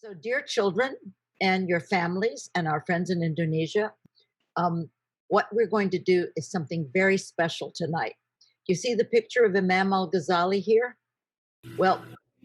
So, dear children and your families and our friends in Indonesia, what we're going to do is something very special tonight. You see the picture of Imam Al Ghazali here? Well,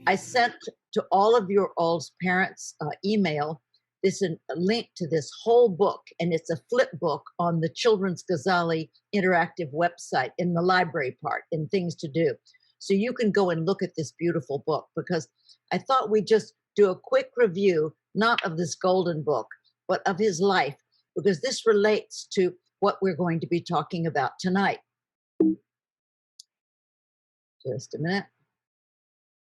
I sent to all of your all's parents email this a link to this whole book, and it's a flip book on the Children's Ghazali interactive website in the library part, in things to do. So you can go and look at this beautiful book, because I thought we'd just do a quick review, not of this golden book, but of his life, because this relates to what we're going to be talking about tonight. Just a minute.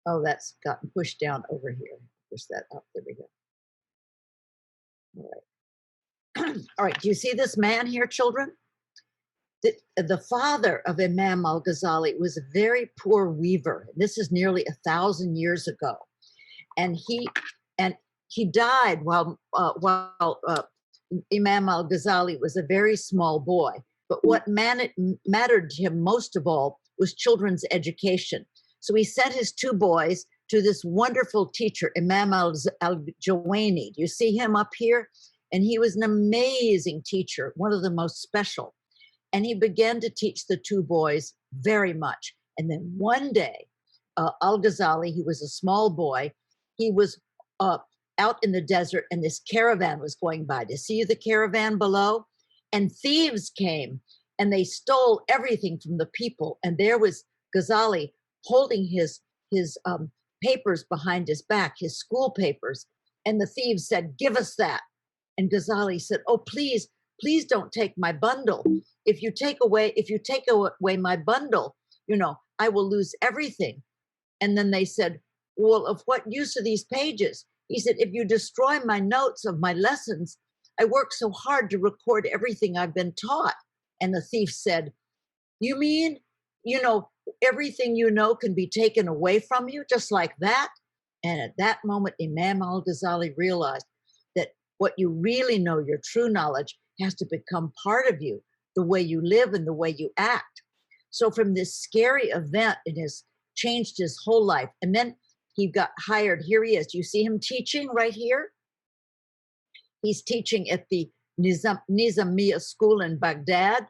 Oh, that's gotten pushed down over here. Push that up. There we go. All right. All right. Do you see this man here, children? The father of Imam Al Ghazali was a very poor weaver. This is nearly 1,000 years ago, and he died while Imam Al Ghazali was a very small boy. But what mattered to him most of all was children's education. So he sent his two boys to this wonderful teacher, Imam Al Ghazali. Do you see him up here? And he was an amazing teacher, one of the most special. And he began to teach the two boys very much. And then one day, Al Ghazali, he was a small boy, he was out in the desert, and this caravan was going by. Do you see the caravan below? And thieves came, and they stole everything from the people. And there was Ghazali holding his papers behind his back, his school papers. And the thieves said, "Give us that." And Ghazali said, "Oh, please don't take my bundle. If you take away my bundle, I will lose everything." And then they said, "Well, of what use are these pages?" He said, "If you destroy my notes of my lessons, I worked so hard to record everything I've been taught." And the thief said, "You mean, everything you know can be taken away from you just like that?" And at that moment, Imam Al Ghazali realized that what you really know, your true knowledge, has to become part of you, the way you live and the way you act. So from this scary event, it has changed his whole life. And then he got hired. Here he is. You see him teaching right here? He's teaching at the Nizamiya school in Baghdad.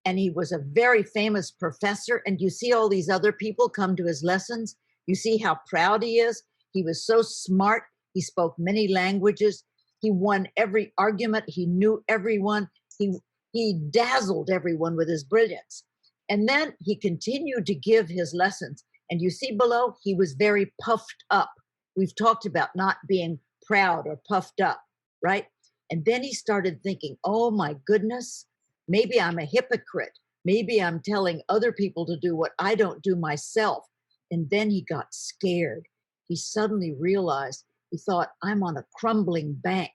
And he was a very famous professor. And you see all these other people come to his lessons. You see how proud he is. He was so smart. He spoke many languages. He won every argument. He knew everyone. He dazzled everyone with his brilliance. And then he continued to give his lessons. And you see below, he was very puffed up. We've talked about not being proud or puffed up, right? And then he started thinking, oh my goodness, maybe I'm a hypocrite. Maybe I'm telling other people to do what I don't do myself. And then he got scared. He suddenly realized, he thought, I'm on a crumbling bank.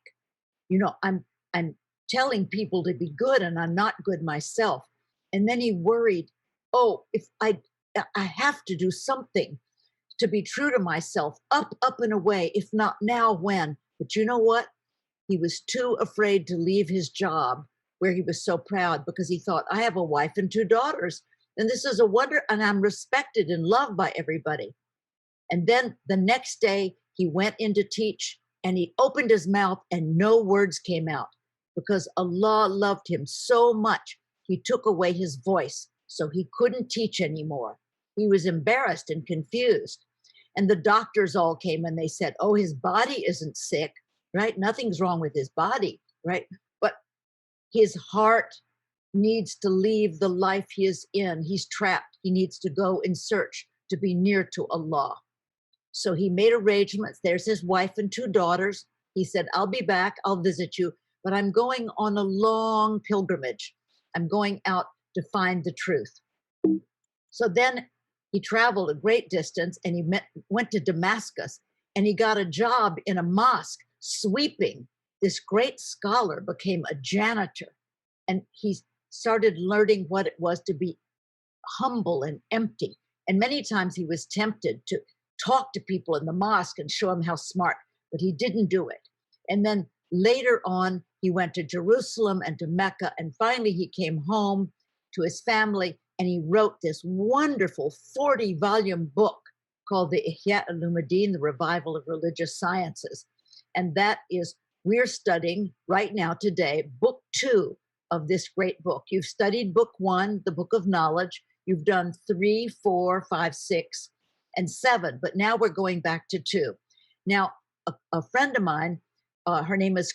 I'm telling people to be good and I'm not good myself. And then he worried, oh, if I have to do something to be true to myself, up and away. If not now, when? But you know what? He was too afraid to leave his job where he was so proud, because he thought, I have a wife and two daughters, and this is a wonder, and I'm respected and loved by everybody. And then the next day he went in to teach, and he opened his mouth and no words came out, because Allah loved him so much. He took away his voice, so he couldn't teach anymore. He was embarrassed and confused. And the doctors all came and they said, oh, his body isn't sick, right? Nothing's wrong with his body, right? But his heart needs to leave the life he is in. He's trapped. He needs to go in search to be near to Allah. So he made arrangements. There's his wife and two daughters. He said, I'll be back. I'll visit you. But I'm going on a long pilgrimage. I'm going out to find the truth. So then he traveled a great distance, and he went to Damascus, and he got a job in a mosque sweeping. This great scholar became a janitor, and he started learning what it was to be humble and empty. And many times he was tempted to talk to people in the mosque and show them how smart, but he didn't do it. And then later on, he went to Jerusalem and to Mecca, and finally he came home to his family, and he wrote this wonderful 40-volume book called the Ihya Ulumuddin, the Revival of Religious Sciences. And that is, we're studying right now today, book 2 of this great book. You've studied book 1, the book of knowledge. You've done 3, 4, 5, 6, and 7, but now we're going back to 2. Now, a friend of mine, her name is,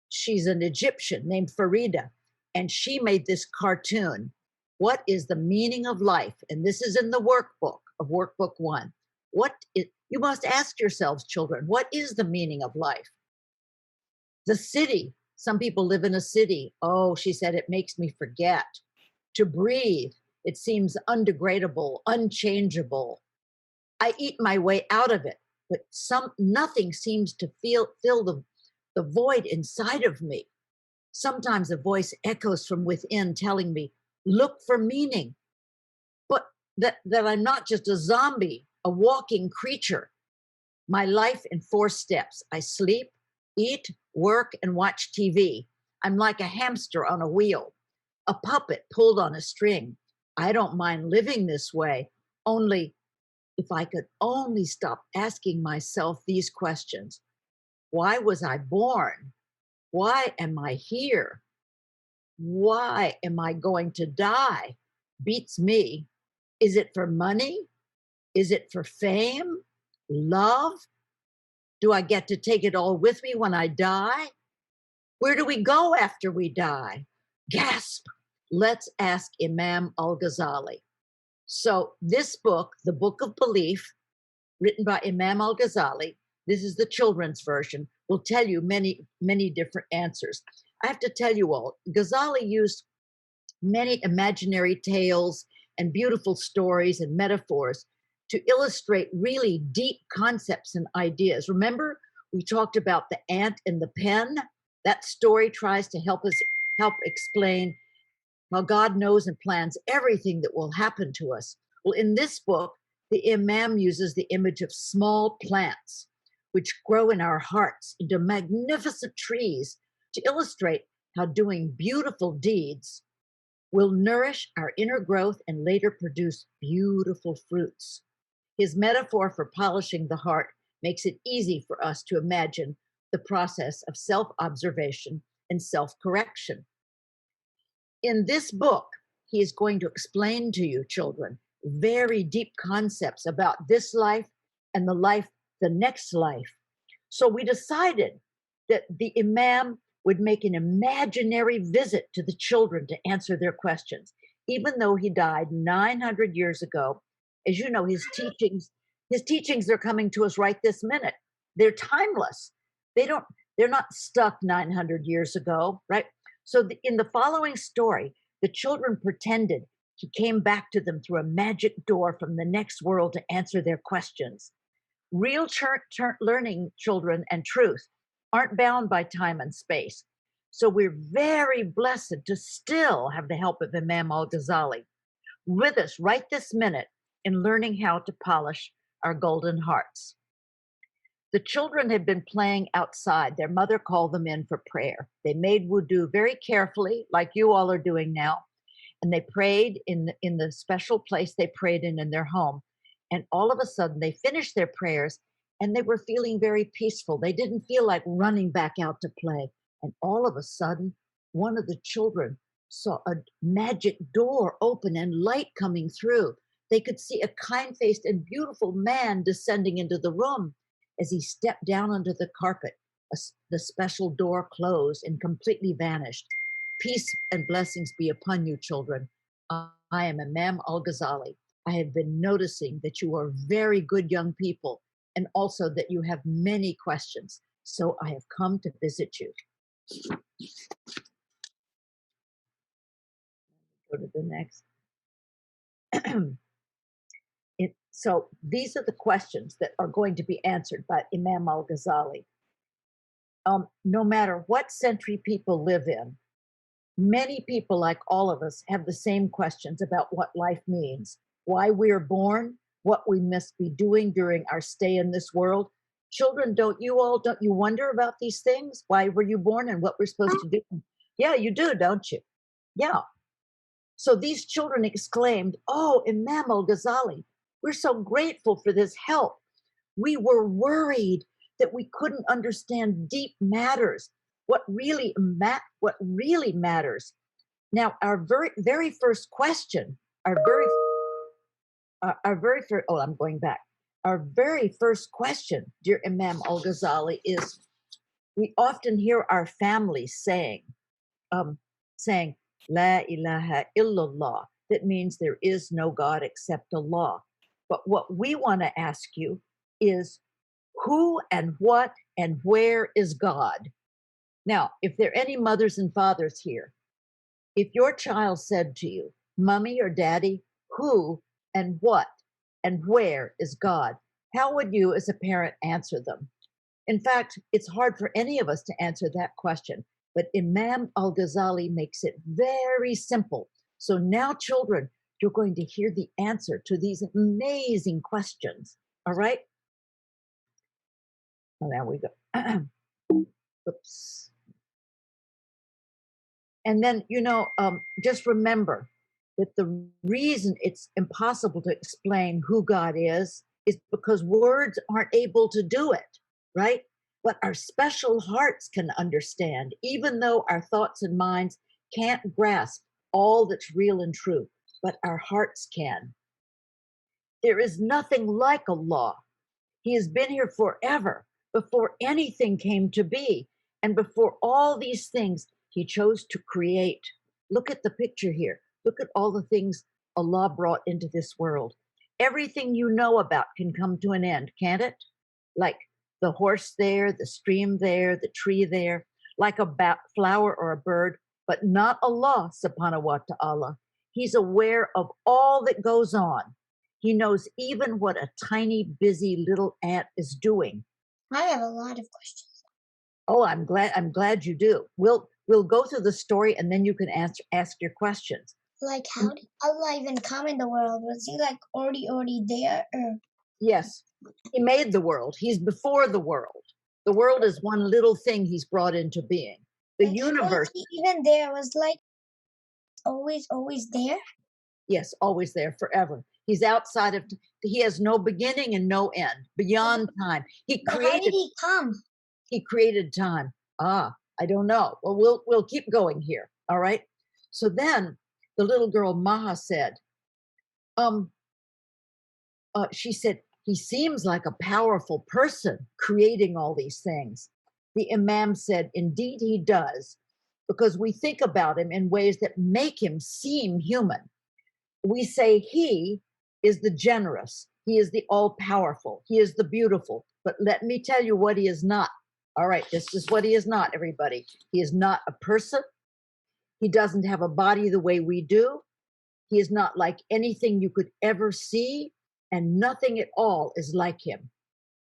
she's an Egyptian named Farida, and she made this cartoon. What is the meaning of life? And this is in the workbook of workbook 1. You must ask yourselves, children, what is the meaning of life? The city. Some people live in a city. Oh, she said, it makes me forget. To breathe, it seems undegradable, unchangeable. I eat my way out of it, but nothing seems to fill the void inside of me. Sometimes a voice echoes from within telling me, look for meaning, but that I'm not just a zombie, a walking creature. My life in 4 steps. I sleep, eat, work, and watch TV. I'm like a hamster on a wheel, a puppet pulled on a string. I don't mind living this way, only if I could only stop asking myself these questions. Why was I born? Why am I here? Why am I going to die? Beats me. Is it for money? Is it for fame? Love? Do I get to take it all with me when I die? Where do we go after we die? Gasp! Let's ask Imam Al Ghazali. So this book, The Book of Belief, written by Imam Al Ghazali, this is the children's version, will tell you many, many different answers. I have to tell you all, Ghazali used many imaginary tales and beautiful stories and metaphors to illustrate really deep concepts and ideas. Remember, we talked about the ant and the pen? That story tries to help explain how God knows and plans everything that will happen to us. Well, in this book, the Imam uses the image of small plants, which grow in our hearts into magnificent trees, to illustrate how doing beautiful deeds will nourish our inner growth and later produce beautiful fruits. His metaphor for polishing the heart makes it easy for us to imagine the process of self-observation and self-correction. In this book, he is going to explain to you, children, very deep concepts about this life and the next life. So we decided that the Imam would make an imaginary visit to the children to answer their questions. Even though he died 900 years ago, as you know, his teachings are coming to us right this minute. They're timeless. They're not stuck 900 years ago, right? So in the following story, the children pretended he came back to them through a magic door from the next world to answer their questions. Real learning, children, and truth aren't bound by time and space. So we're very blessed to still have the help of Imam Al Ghazali with us right this minute in learning how to polish our golden hearts. The children had been playing outside. Their mother called them in for prayer. They made wudu very carefully, like you all are doing now, and they prayed in the special place they prayed in their home. And all of a sudden, they finished their prayers, and they were feeling very peaceful. They didn't feel like running back out to play. And all of a sudden, one of the children saw a magic door open and light coming through. They could see a kind-faced and beautiful man descending into the room. As he stepped down onto the carpet, the special door closed and completely vanished. Peace and blessings be upon you, children. I am Imam Al Ghazali. I have been noticing that you are very good young people and also that you have many questions. So I have come to visit you. Go to the next. So these are the questions that are going to be answered by Imam Al Ghazali. No matter what century people live in, many people, like all of us, have the same questions about what life means, why we are born, what we must be doing during our stay in this world. Children, don't you wonder about these things? Why were you born and what we're supposed to do? Yeah, you do, don't you? Yeah. So these children exclaimed, "Oh, Imam Al Ghazali, we're so grateful for this help. We were worried that we couldn't understand deep matters, what really matters. Now, our very first question, our very first, oh, I'm going back. Our very first question, dear Imam Al Ghazali, is we often hear our families saying, saying, La ilaha illallah. That means there is no God except Allah. But what we want to ask you is who and what and where is God? Now, if there are any mothers and fathers here, if your child said to you, Mommy or Daddy, who and what and where is God? How would you as a parent answer them? In fact, it's hard for any of us to answer that question, but Imam Al Ghazali makes it very simple. So now, children, you're going to hear the answer to these amazing questions. All right? Well, there we go. Oops. And then, just remember that the reason it's impossible to explain who God is because words aren't able to do it, right? But our special hearts can understand, even though our thoughts and minds can't grasp all that's real and true, but our hearts can. There is nothing like Allah. He has been here forever, before anything came to be. And before all these things, he chose to create. Look at the picture here. Look at all the things Allah brought into this world. Everything you know about can come to an end, can't it? Like the horse there, the stream there, the tree there, like a flower or a bird, but not Allah subhanahu wa ta'ala. He's aware of all that goes on. He knows even what a tiny, busy little ant is doing. I have a lot of questions. Oh, I'm glad you do. We'll go through the story and then you can ask your questions. Like, how did Allah even come in the world? Was he like already there? Or? Yes, he made the world. He's before the world. The world is one little thing he's brought into being. The universe. Was he even there? Was like always there? Yes, always there, forever. He's outside of. He has no beginning and no end, beyond time. How did he come? He created time. I don't know. Well, we'll keep going here. All right. So then the little girl Maha said, she said, he seems like a powerful person creating all these things. The Imam said, indeed he does, because we think about him in ways that make him seem human. We say he is the generous, he is the all-powerful, he is the beautiful. But let me tell you what he is not. All right, this is what he is not, everybody. He is not a person. He doesn't have a body the way we do. He is not like anything you could ever see, and nothing at all is like him.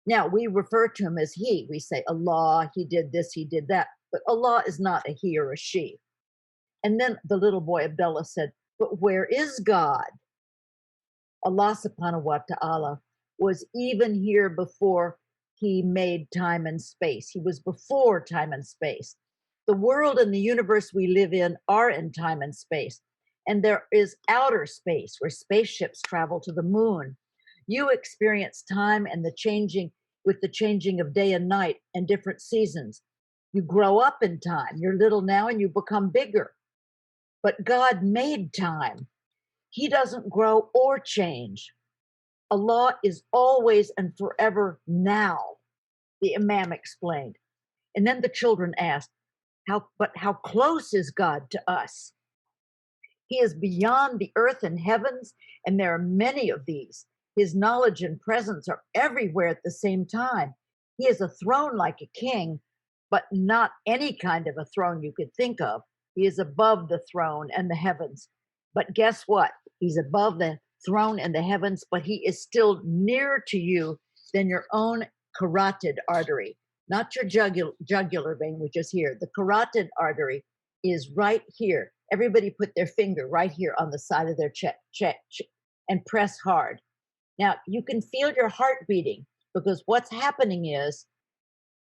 Now, we refer to him as he. We say, Allah, he did this, he did that. But Allah is not a he or a she. And then the little boy Abdullah said, but where is God? Allah subhanahu wa ta'ala was even here before he made time and space. He was before time and space. The world and the universe we live in are in time and space. And there is outer space where spaceships travel to the moon. You experience time and the changing of day and night and different seasons. You grow up in time. You're little now and you become bigger. But God made time. He doesn't grow or change. Allah is always and forever now, the Imam explained. And then the children asked, how close is God to us? He is beyond the earth and heavens, and there are many of these. His knowledge and presence are everywhere at the same time. He has a throne like a king, but not any kind of a throne you could think of. He is above the throne and the heavens. But guess what? He's above the throne and the heavens, but he is still nearer to you than your own carotid artery, not your jugular vein, which is here. The carotid artery is right here. Everybody put their finger right here on the side of their chest and press hard. Now, you can feel your heart beating because what's happening is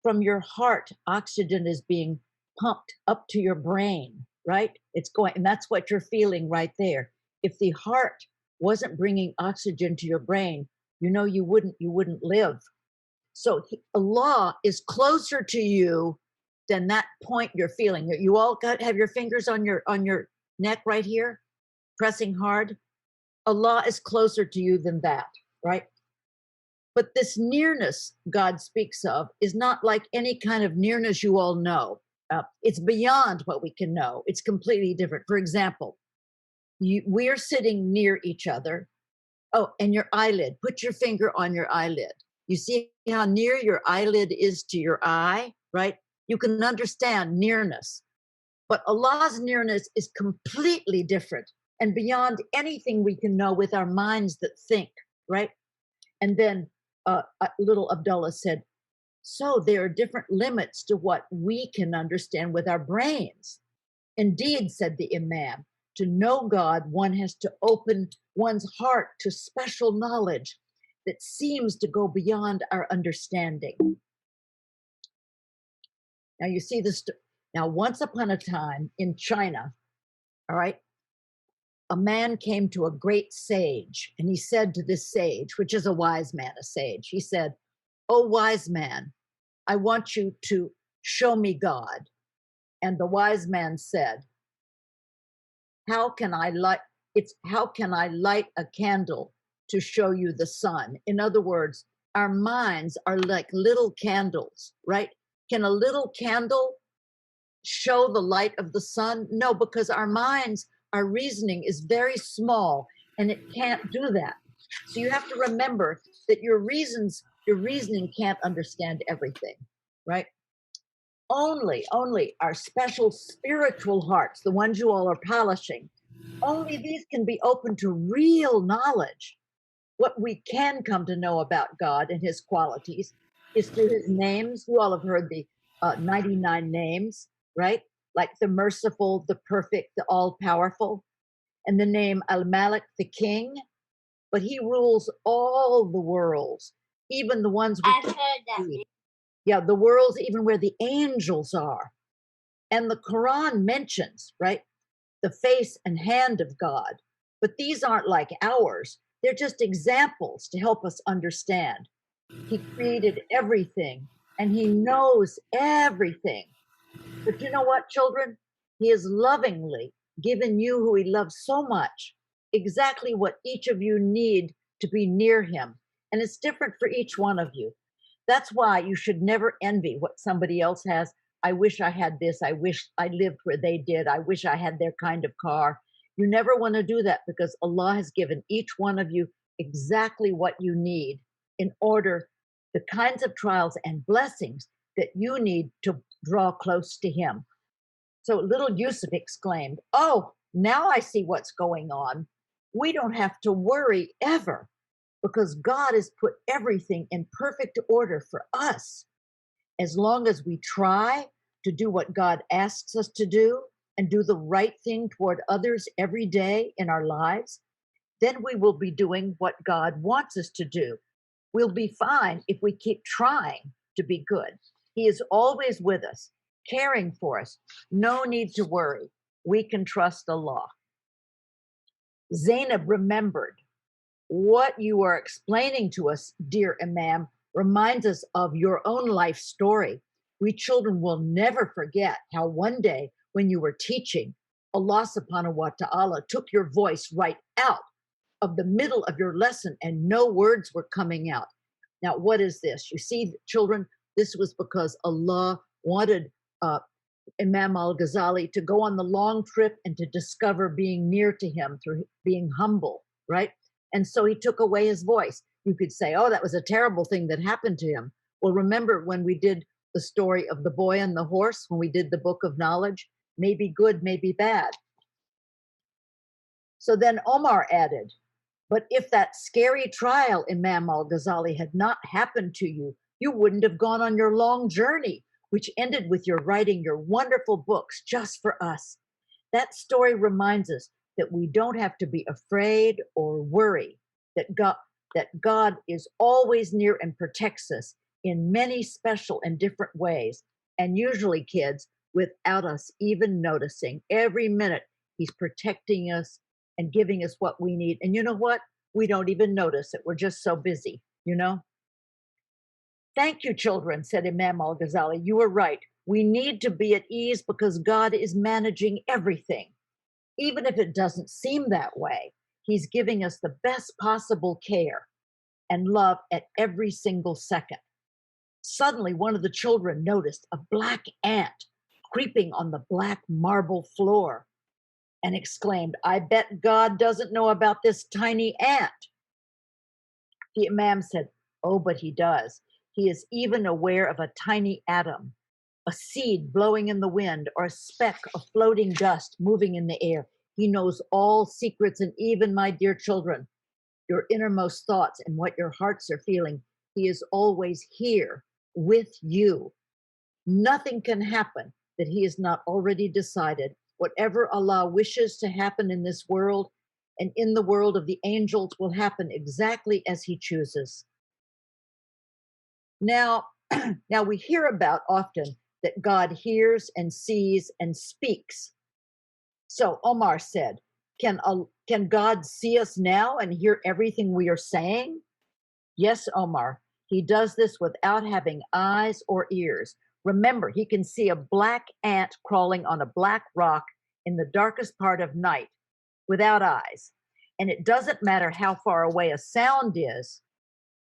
from your heart, oxygen is being pumped up to your brain, right? It's going, and that's what you're feeling right there. If the heart wasn't bringing oxygen to your brain, you wouldn't live. So Allah is closer to you than that point you're feeling. You all have your fingers on your neck right here, pressing hard. Allah is closer to you than that, right? But this nearness God speaks of is not like any kind of nearness you all know. It's beyond what we can know. It's completely different. For example, we're sitting near each other. Oh, and your eyelid. Put your finger on your eyelid. You see how near your eyelid is to your eye, right? You can understand nearness. But Allah's nearness is completely different and beyond anything we can know with our minds that think, right? And then little Abdullah said, so there are different limits to what we can understand with our brains. Indeed, said the Imam, to know God, one has to open one's heart to special knowledge that seems to go beyond our understanding. Now you see this. Now, once upon a time in China, all right, a man came to a great sage, and he said to this sage, which is a wise man, a sage, he said, "Oh, wise man, I want you to show me God." And the wise man said, how can I light a candle to show you the sun? In other words, our minds are like little candles, right? Can a little candle show the light of the sun? No, because our minds, our reasoning is very small and it can't do that. So you have to remember that your reasoning can't understand everything, right? Only our special spiritual hearts, the ones you all are polishing, only these can be open to real knowledge. What we can come to know about God and his qualities is through his names. You all have heard the 99 names, right? Like the merciful, the perfect, the all-powerful, and the name Al-Malik, the king. But he rules all the worlds, even the ones we I've heard that. yeah, the worlds even where the angels are. And the Quran mentions, right, the face and hand of God. But these aren't like ours. They're just examples to help us understand. He created everything and he knows everything. But you know what, children? He has lovingly given you who he loves so much, exactly what each of you need to be near him. And it's different for each one of you. That's why you should never envy what somebody else has. I wish I had this. I wish I lived where they did. I wish I had their kind of car. You never want to do that because Allah has given each one of you exactly what you need in order the kinds of trials and blessings that you need to draw close to him. So little Yusuf exclaimed, "Oh, now I see what's going on. We don't have to worry ever because God has put everything in perfect order for us. As long as we try to do what God asks us to do and do the right thing toward others every day in our lives, then we will be doing what God wants us to do. We'll be fine if we keep trying to be good. He is always with us, caring for us. No need to worry. We can trust Allah." Zainab remembered, what you are explaining to us, dear Imam, reminds us of your own life story. We children will never forget how one day when you were teaching, Allah subhanahu wa ta'ala took your voice right out of the middle of your lesson and no words were coming out. Now, what is this? You see, children, this was because Allah wanted Imam Al Ghazali to go on the long trip and to discover being near to him through being humble, right? And so he took away his voice. You could say, oh, that was a terrible thing that happened to him. Well, remember when we did the story of the boy and the horse, when we did the book of knowledge, maybe good, maybe bad. So then Omar added, but if that scary trial, Imam Al Ghazali, had not happened to you, you wouldn't have gone on your long journey, which ended with your writing your wonderful books just for us. That story reminds us that we don't have to be afraid or worry, that God is always near and protects us in many special and different ways. And usually, kids, without us even noticing, every minute he's protecting us and giving us what we need. And you know what? We don't even notice it. We're just so busy, you know? Thank you, children, said Imam Al Ghazali. You are right. We need to be at ease because God is managing everything. Even if it doesn't seem that way, He's giving us the best possible care and love at every single second. Suddenly, one of the children noticed a black ant creeping on the black marble floor and exclaimed, I bet God doesn't know about this tiny ant. The Imam said, oh, but He does. He is even aware of a tiny atom, a seed blowing in the wind, or a speck of floating dust moving in the air. He knows all secrets, and even, my dear children, your innermost thoughts and what your hearts are feeling. He is always here with you. Nothing can happen that He has not already decided. Whatever Allah wishes to happen in this world and in the world of the angels will happen exactly as He chooses. Now we hear about often that God hears and sees and speaks. So Omar said, can God see us now and hear everything we are saying? Yes, Omar. He does this without having eyes or ears. Remember, He can see a black ant crawling on a black rock in the darkest part of night without eyes. And it doesn't matter how far away a sound is,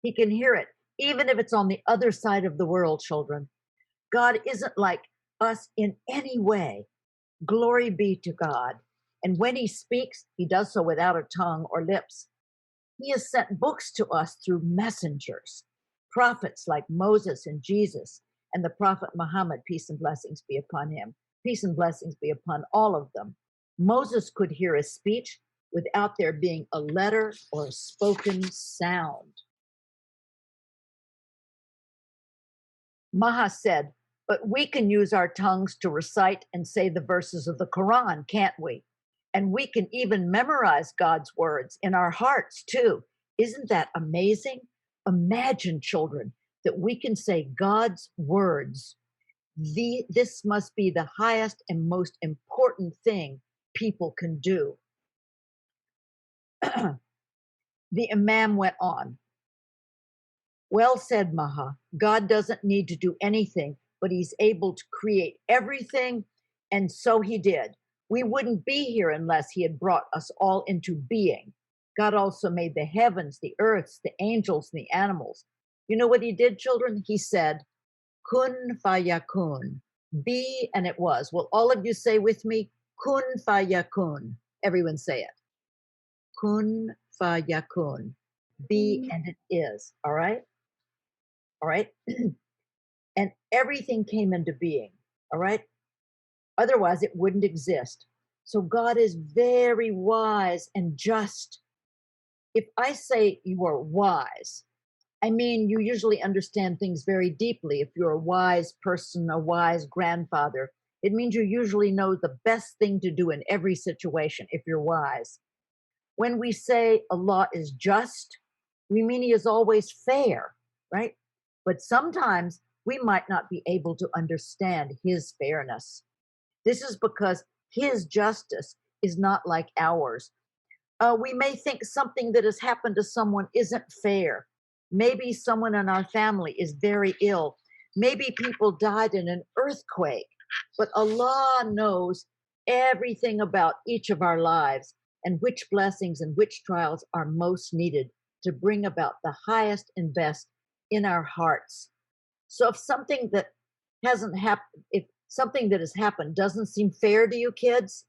He can hear it, even if it's on the other side of the world, children. God isn't like us in any way. Glory be to God. And when He speaks, He does so without a tongue or lips. He has sent books to us through messengers, prophets like Moses and Jesus, and the prophet Muhammad, peace and blessings be upon him. Peace and blessings be upon all of them. Moses could hear a speech without there being a letter or a spoken sound. Maha said, but we can use our tongues to recite and say the verses of the Quran, can't we? And we can even memorize God's words in our hearts too. Isn't that amazing? Imagine, children, that we can say God's words. This must be the highest and most important thing people can do. The Imam went on. Well said, Maha. God doesn't need to do anything, but He's able to create everything, and so He did. We wouldn't be here unless He had brought us all into being. God also made the heavens, the earths, the angels, and the animals. You know what He did, children? He said, kun fayakun, be and it was. Will all of you say with me, kun fayakun? Everyone say it. Kun fayakun, be and it is, all right? All right? And everything came into being, all right? Otherwise, it wouldn't exist. So God is very wise and just. If I say you are wise, I mean you usually understand things very deeply. If you're a wise person, a wise grandfather, it means you usually know the best thing to do in every situation if you're wise. When we say Allah is just, we mean He is always fair, right? But sometimes we might not be able to understand His fairness. This is because His justice is not like ours. We may think something that has happened to someone isn't fair. Maybe someone in our family is very ill. Maybe people died in an earthquake. But Allah knows everything about each of our lives and which blessings and which trials are most needed to bring about the highest and best in our hearts. So if something that hasn't happened, if something that has happened doesn't seem fair to you kids,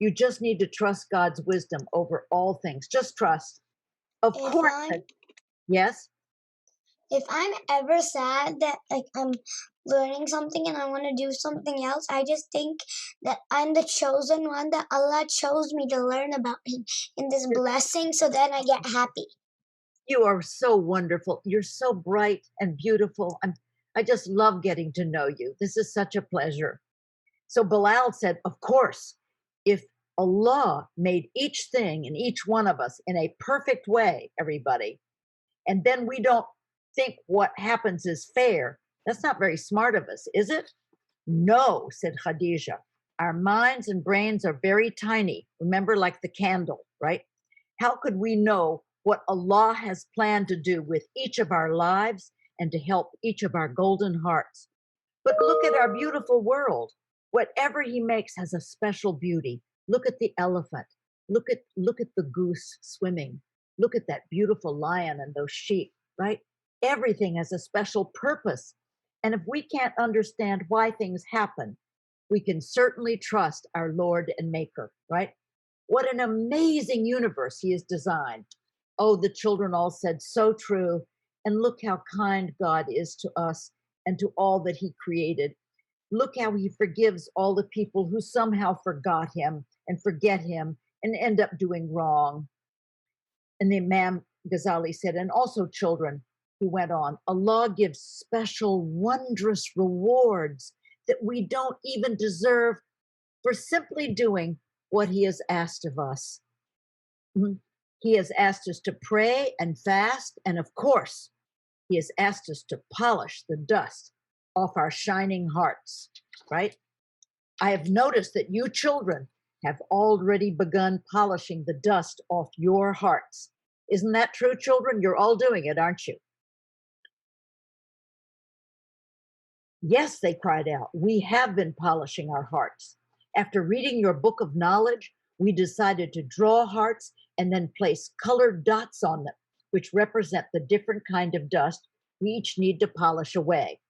you just need to trust God's wisdom over all things. Just trust. Of course. Yes? If I'm ever sad that like I'm learning something and I want to do something else, I just think that I'm the chosen one, that Allah chose me to learn about Him in this blessing, so then I get happy. You are so wonderful. You're so bright and beautiful. I just love getting to know you. This is such a pleasure. So Bilal said, of course, if Allah made each thing and each one of us in a perfect way, everybody, and then we don't think what happens is fair, that's not very smart of us, is it? No, said Khadija. Our minds and brains are very tiny. Remember, like the candle, right? How could we know what Allah has planned to do with each of our lives and to help each of our golden hearts. But look at our beautiful world. Whatever he makes has a special beauty. Look at the elephant. Look at the goose swimming. Look at that beautiful lion and those sheep, right? Everything has a special purpose. And if we can't understand why things happen, we can certainly trust our Lord and Maker, right? What an amazing universe he has designed. Oh, the children all said, so true. And look how kind God is to us and to all that he created. Look how he forgives all the people who somehow forgot him and forget him and end up doing wrong. And the Imam Ghazali said, and also children, he went on, Allah gives special wondrous rewards that we don't even deserve for simply doing what he has asked of us. He has asked us to pray and fast, and of course, he has asked us to polish the dust off our shining hearts, right? I have noticed that you children have already begun polishing the dust off your hearts. Isn't that true, children? You're all doing it, aren't you? Yes, they cried out, we have been polishing our hearts. After reading your book of knowledge, we decided to draw hearts and then place colored dots on them, which represent the different kind of dust we each need to polish away.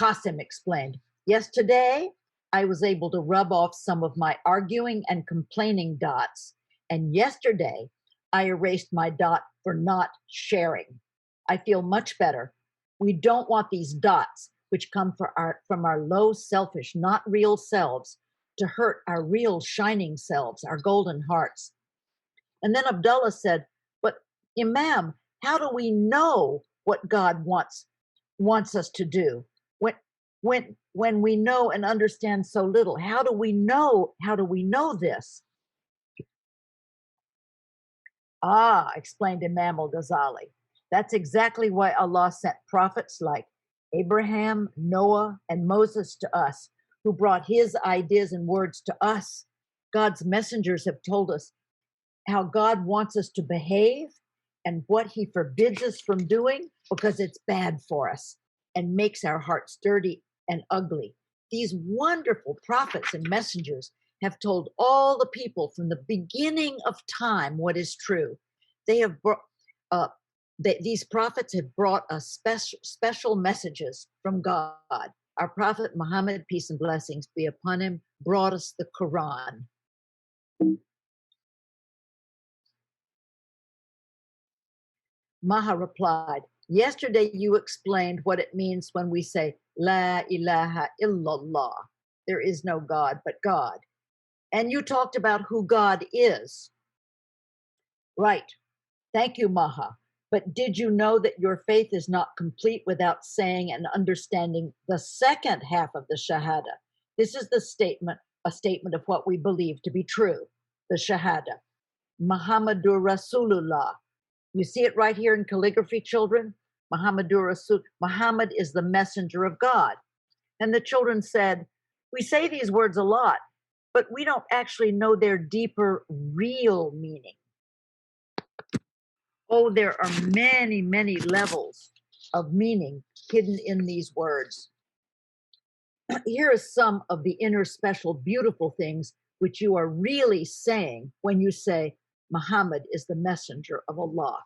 Qasim explained, yes, today I was able to rub off some of my arguing and complaining dots, and yesterday I erased my dot for not sharing. I feel much better. We don't want these dots, which come from our low, selfish, not real selves, to hurt our real shining selves, our golden hearts. And then Abdullah said, but Imam, how do we know what God wants us to do? When we know and understand so little, how do we know this? Ah, explained Imam Al Ghazali. That's exactly why Allah sent prophets like Abraham, Noah, and Moses to us, who brought his ideas and words to us. God's messengers have told us how God wants us to behave and what he forbids us from doing because it's bad for us and makes our hearts dirty and ugly. These wonderful prophets and messengers have told all the people from the beginning of time what is true. They have these prophets have brought us special messages from God. Our prophet Muhammad, peace and blessings be upon him, brought us the Quran. Maha replied, yesterday you explained what it means when we say, La ilaha illallah. There is no God but God. And you talked about who God is. Right. Thank you, Maha. But did you know that your faith is not complete without saying and understanding the second half of the Shahada? This is a statement of what we believe to be true, the Shahada. Muhammadur Rasulullah. You see it right here in calligraphy, children? Muhammadur Rasul. Muhammad is the messenger of God. And the children said, we say these words a lot, but we don't actually know their deeper, real meaning. Oh, there are many, many levels of meaning hidden in these words. Here are some of the inner special, beautiful things which you are really saying when you say, Muhammad is the messenger of Allah.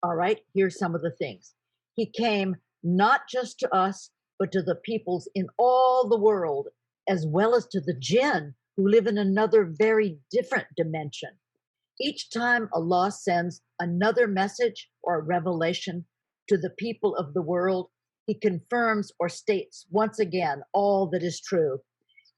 All right, here's some of the things. He came not just to us, but to the peoples in all the world, as well as to the jinn who live in another very different dimension. Each time Allah sends another message or revelation to the people of the world, he confirms or states once again all that is true.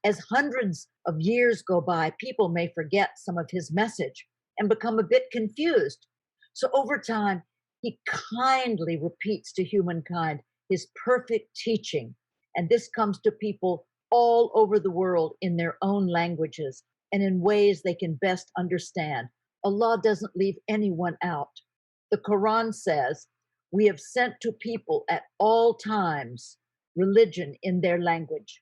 As hundreds of years go by, people may forget some of his message and become a bit confused. So over time, he kindly repeats to humankind his perfect teaching. And this comes to people all over the world in their own languages and in ways they can best understand. Allah doesn't leave anyone out. The Quran says, we have sent to people at all times religion in their language.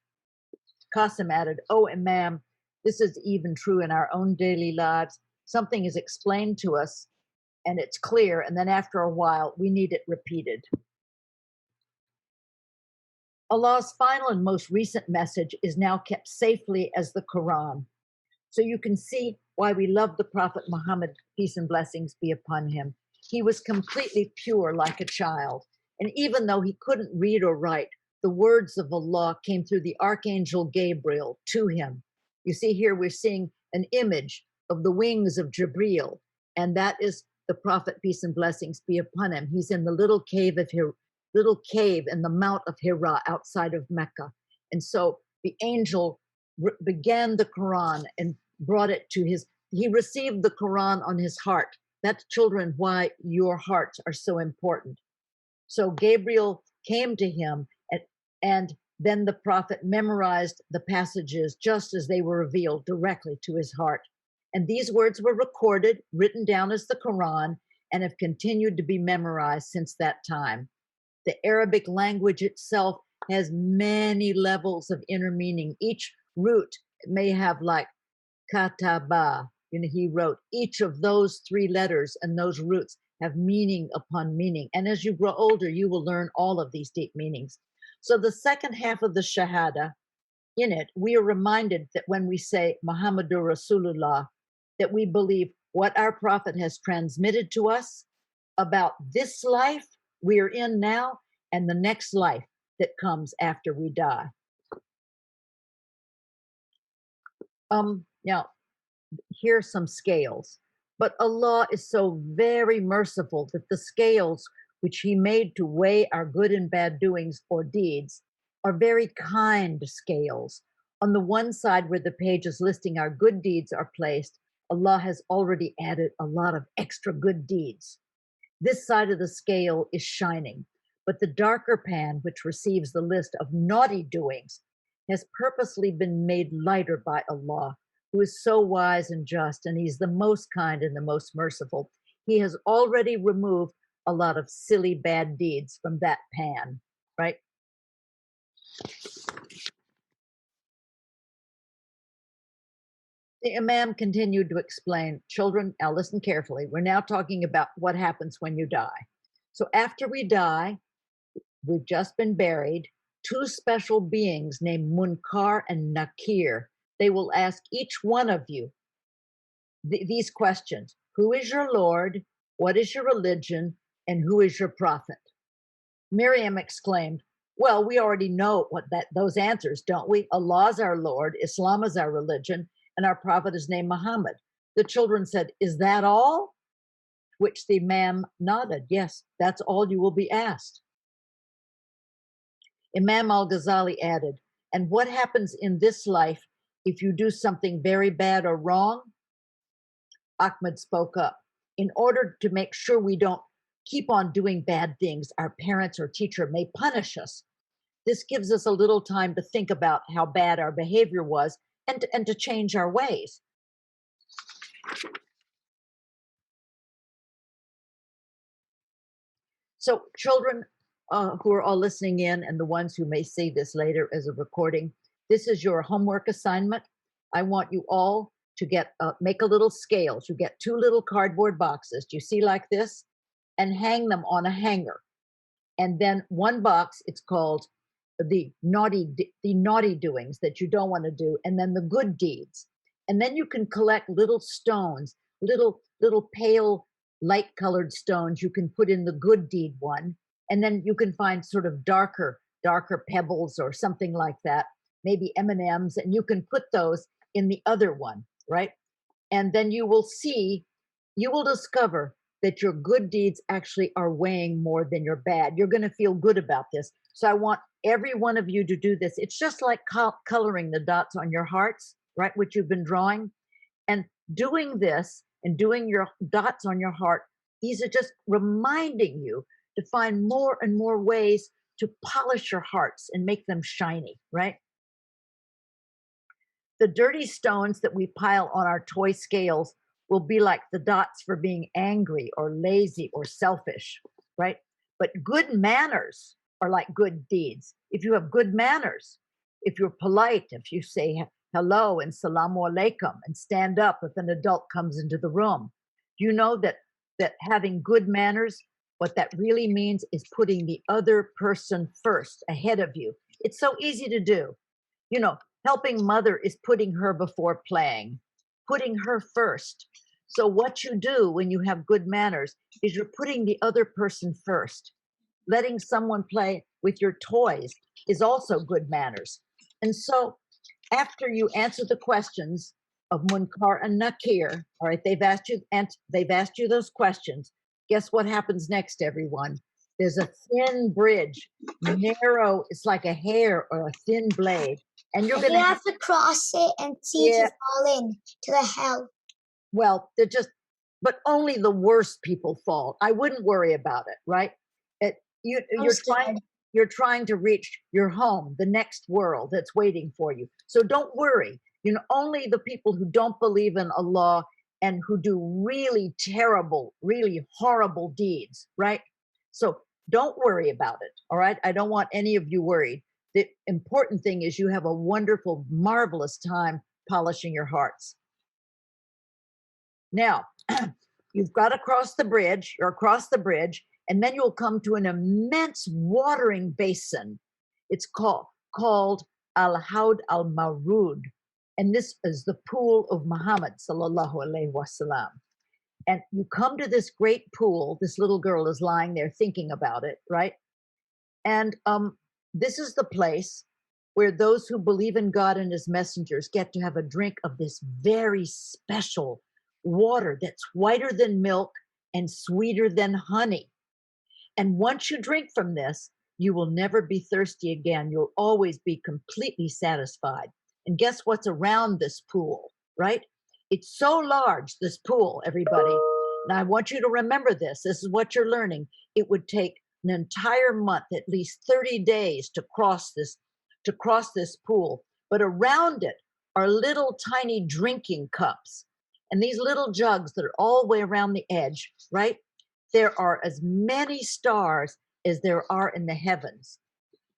Qasim added, oh, Imam, this is even true in our own daily lives. Something is explained to us and it's clear, and then after a while, we need it repeated. Allah's final and most recent message is now kept safely as the Quran. So you can see why we love the Prophet Muhammad, peace and blessings be upon him. He was completely pure like a child. And even though he couldn't read or write, the words of Allah came through the Archangel Gabriel to him. You see here, we're seeing an image of the wings of Jibreel, and that is the Prophet, peace and blessings be upon him. He's in the little cave in the Mount of Hira outside of Mecca. And so the angel began the Quran and brought it to he received the Quran on his heart. That's, children, why your hearts are so important. So Gabriel came to him, and then the prophet memorized the passages just as they were revealed directly to his heart. And these words were recorded, written down as the Quran, and have continued to be memorized since that time. The Arabic language itself has many levels of inner meaning. Each root may have, like kataba, he wrote. Each of those three letters and those roots have meaning upon meaning. And as you grow older, you will learn all of these deep meanings. So the second half of the Shahada, in it, we are reminded that when we say Muhammadur Rasulullah, that we believe what our prophet has transmitted to us about this life we are in now and the next life that comes after we die. Now, here are some scales. But Allah is so very merciful that the scales which he made to weigh our good and bad doings or deeds are very kind scales. On the one side where the pages listing our good deeds are placed, Allah has already added a lot of extra good deeds. This side of the scale is shining, but the darker pan, which receives the list of naughty doings, has purposely been made lighter by Allah, who is so wise and just, and he's the most kind and the most merciful. He has already removed a lot of silly bad deeds from that pan, right? The Imam continued to explain, children, now listen carefully. We're now talking about what happens when you die. So after we die, we've just been buried, two special beings named Munkar and Nakir. They will ask each one of you these questions. Who is your Lord? What is your religion? And who is your prophet? Miriam exclaimed, well, we already know those answers, don't we? Allah is our Lord, Islam is our religion, and our prophet is named Muhammad. The children said, is that all? Which the Imam nodded, yes, that's all you will be asked. Imam Al Ghazali added, and what happens in this life if you do something very bad or wrong? Ahmed spoke up. In order to make sure we don't keep on doing bad things, our parents or teacher may punish us. This gives us a little time to think about how bad our behavior was and to change our ways. So children who are all listening in and the ones who may see this later as a recording, this is your homework assignment. I want you all to make a little scales. You get two little cardboard boxes. Do you see like this? And hang them on a hanger. And then one box, it's called the naughty doings that you don't want to do, and then the good deeds. And then you can collect little stones, little pale light colored stones you can put in the good deed one. And then you can find sort of darker pebbles or something like that, maybe M&Ms, and you can put those in the other one, right? And then you will discover that your good deeds actually are weighing more than your bad. You're going to feel good about this. So I want every one of you to do this. It's just like coloring the dots on your hearts, right, which you've been drawing. And doing this and doing your dots on your heart, these are just reminding you to find more and more ways to polish your hearts and make them shiny, right? The dirty stones that we pile on our toy scales will be like the dots for being angry or lazy or selfish, right? But good manners are like good deeds. If you have good manners, if you're polite, if you say hello and salamu alaikum and stand up if an adult comes into the room, you know that having good manners, what that really means is putting the other person first, ahead of you. It's so easy to do. You know, helping mother is putting her before playing, putting her first. So what you do when you have good manners is you're putting the other person first. Letting someone play with your toys is also good manners. And so after you answer the questions of Munkar and Nakir, all right, they've asked you those questions. Guess what happens next, everyone? There's a thin bridge, narrow, it's like a hair or a thin blade. And you're And going you to have to cross it and see if yeah, you fall in to the hell. well, they're just, but only the worst people fall. I wouldn't worry about it, right? You're trying to reach your home, the next world that's waiting for you. So don't worry. You know, only the people who don't believe in Allah and who do really terrible, really horrible deeds, right? So don't worry about it, all right? I don't want any of you worried. The important thing is you have a wonderful, marvelous time polishing your hearts. Now, you've got to cross the bridge, you're across the bridge, and then you'll come to an immense watering basin. It's called Al-Haud al-Marud. And this is the pool of Muhammad, sallallahu alaihi wasallam. And you come to this great pool. This little girl is lying there thinking about it, right? And this is the place where those who believe in God and his messengers get to have a drink of this very special water that's whiter than milk and sweeter than honey. And once you drink from this, you will never be thirsty again. You'll always be completely satisfied. And guess what's around this pool, right? It's so large, this pool, everybody. And I want you to remember this. This is what you're learning. It would take an entire month, at least 30 days to cross this pool. But around it are little tiny drinking cups. And these little jugs that are all the way around the edge, right? There are as many stars as there are in the heavens.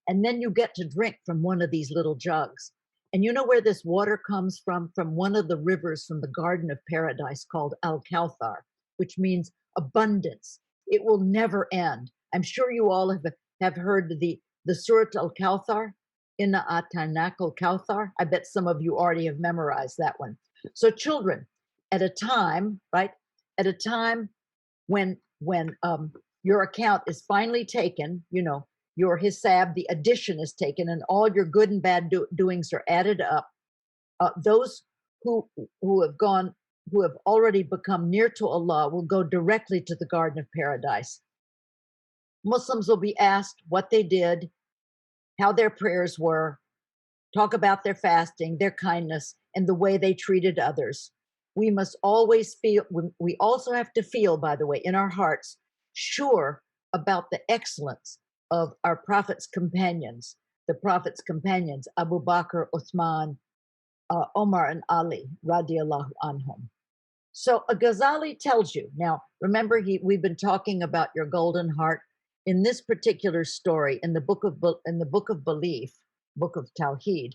And then you get to drink from one of these little jugs. And you know where this water comes from? From one of the rivers from the Garden of Paradise called Al Kawthar, which means abundance. It will never end. I'm sure you all have heard the Surat Al Kawthar, Inna Atanak Al Kawthar. I bet some of you already have memorized that one. So children, at a time, right? At a time when your account is finally taken, you know, your hisab, the addition is taken, and all your good and bad doings are added up. Those who have already become near to Allah will go directly to the Garden of Paradise. Muslims will be asked what they did, how their prayers were, talk about their fasting, their kindness, and the way they treated others. We must always feel, we also have to feel, by the way, in our hearts, sure about the excellence of our Prophet's companions, the Prophet's companions, Abu Bakr, Uthman, Omar, and Ali, radiallahu anhum. So Ghazali tells you, now remember we've been talking about your golden heart. In this particular story, in the book of belief, book of Tawheed,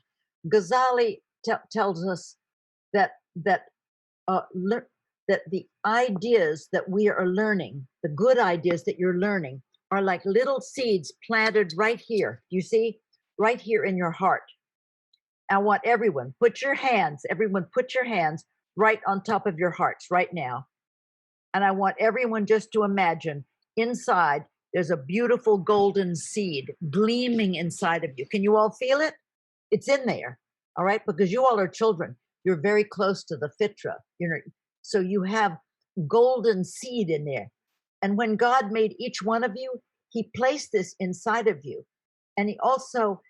Ghazali tells us that the ideas that we are learning, the good ideas that you're learning, are like little seeds planted right here. You see, right here in your heart. I want everyone put your hands right on top of your hearts right now. And I want everyone just to imagine inside there's a beautiful golden seed gleaming inside of you. Can you all feel it? It's in there, all right? Because you all are children. You're very close to the fitra, you know. So you have golden seed in there. And when God made each one of you, he placed this inside of you. And he also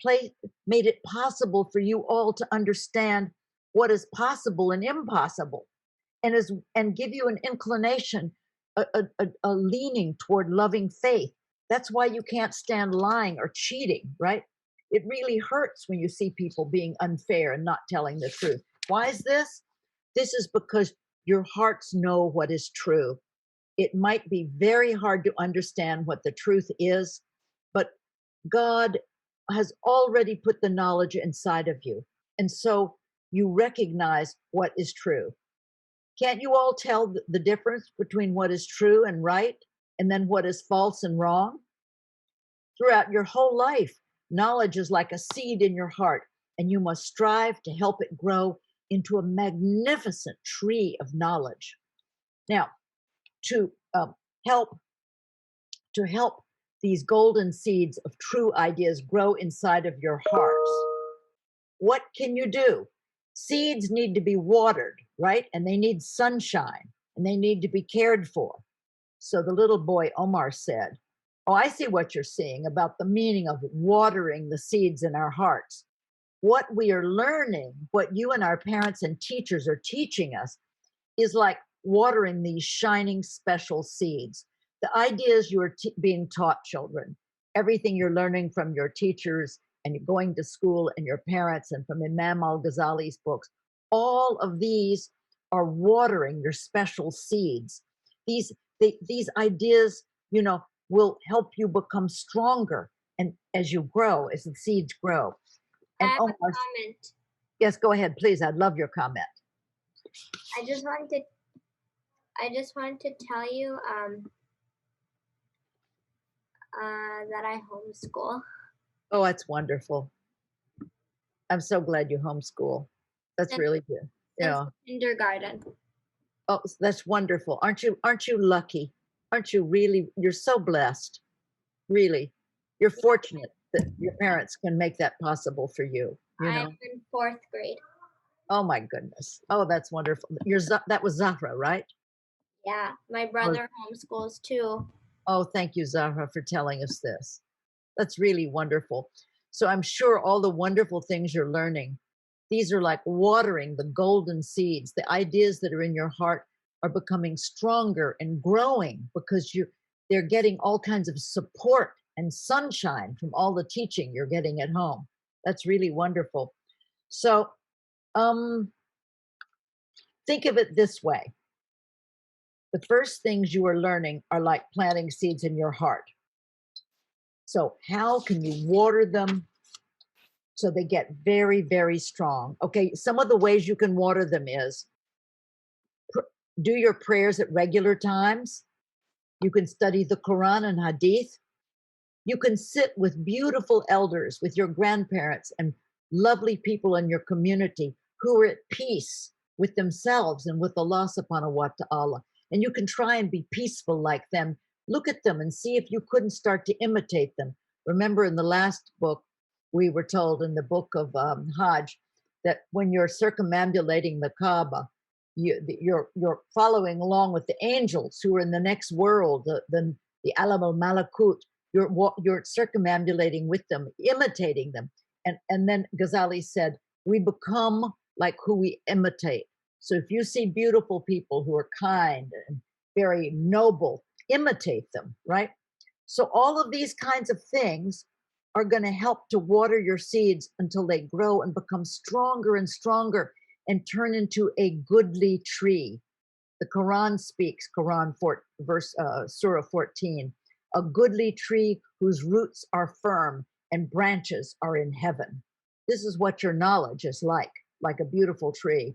made it possible for you all to understand what is possible and impossible, and give you an inclination, a leaning toward loving faith. That's why you can't stand lying or cheating, right? It really hurts when you see people being unfair and not telling the truth. Why is this? This is because your hearts know what is true. It might be very hard to understand what the truth is, but God has already put the knowledge inside of you. And so you recognize what is true. Can't you all tell the difference between what is true and right, and then what is false and wrong? Throughout your whole life, Knowledge is like a seed in your heart, and you must strive to help it grow into a magnificent tree of knowledge. Now, to help to help these golden seeds of true ideas grow inside of your hearts, what can you do? Seeds need to be watered, right? And they need sunshine, and they need to be cared for. So the little boy Omar said, "Oh, I see what you're seeing about the meaning of watering the seeds in our hearts. What we are learning, what you and our parents and teachers are teaching us, is like watering these shining special seeds. The ideas you are being taught, children, everything you're learning from your teachers and you're going to school and your parents and from Imam Al Ghazali's books, all of these are watering your special seeds. These ideas, you know, will help you become stronger, and as you grow, as the seeds grow." And I have a Omar, comment. yes, go ahead, please. I'd love your comment. I just wanted to tell you that I homeschool. Oh, that's wonderful. I'm so glad you homeschool. That's really good. Yeah. Kindergarten. Oh, that's wonderful. Aren't you lucky? Aren't you really? You're so blessed. Really. You're fortunate that your parents can make that possible for you, you know. I'm in 4th grade. Oh my goodness. Oh, that's wonderful. That was Zahra, right? Yeah, my brother homeschools too. Oh, thank you, Zahra, for telling us this. That's really wonderful. So I'm sure all the wonderful things you're learning, these are like watering the golden seeds. The ideas that are in your heart are becoming stronger and growing because they're getting all kinds of support and sunshine from all the teaching you're getting at home. That's really wonderful. So think of it this way. The first things you are learning are like planting seeds in your heart. So how can you water them so they get very, very strong? Okay, some of the ways you can water them is do your prayers at regular times. You can study the Quran and Hadith. You can sit with beautiful elders, with your grandparents and lovely people in your community who are at peace with themselves and with Allah subhanahu wa ta'ala. And you can try and be peaceful like them. Look at them and see if you couldn't start to imitate them. Remember in the last book, we were told in the book of Hajj that when you're circumambulating the Kaaba, you're following along with the angels who are in the next world, the Alam al Malakut. You're circumambulating with them, imitating them. And then Ghazali said, we become like who we imitate. So if you see beautiful people who are kind and very noble, imitate them, right? So all of these kinds of things are going to help to water your seeds until they grow and become stronger and stronger and turn into a goodly tree. The Quran speaks, Surah 14, a goodly tree whose roots are firm and branches are in heaven. This is what your knowledge is like a beautiful tree.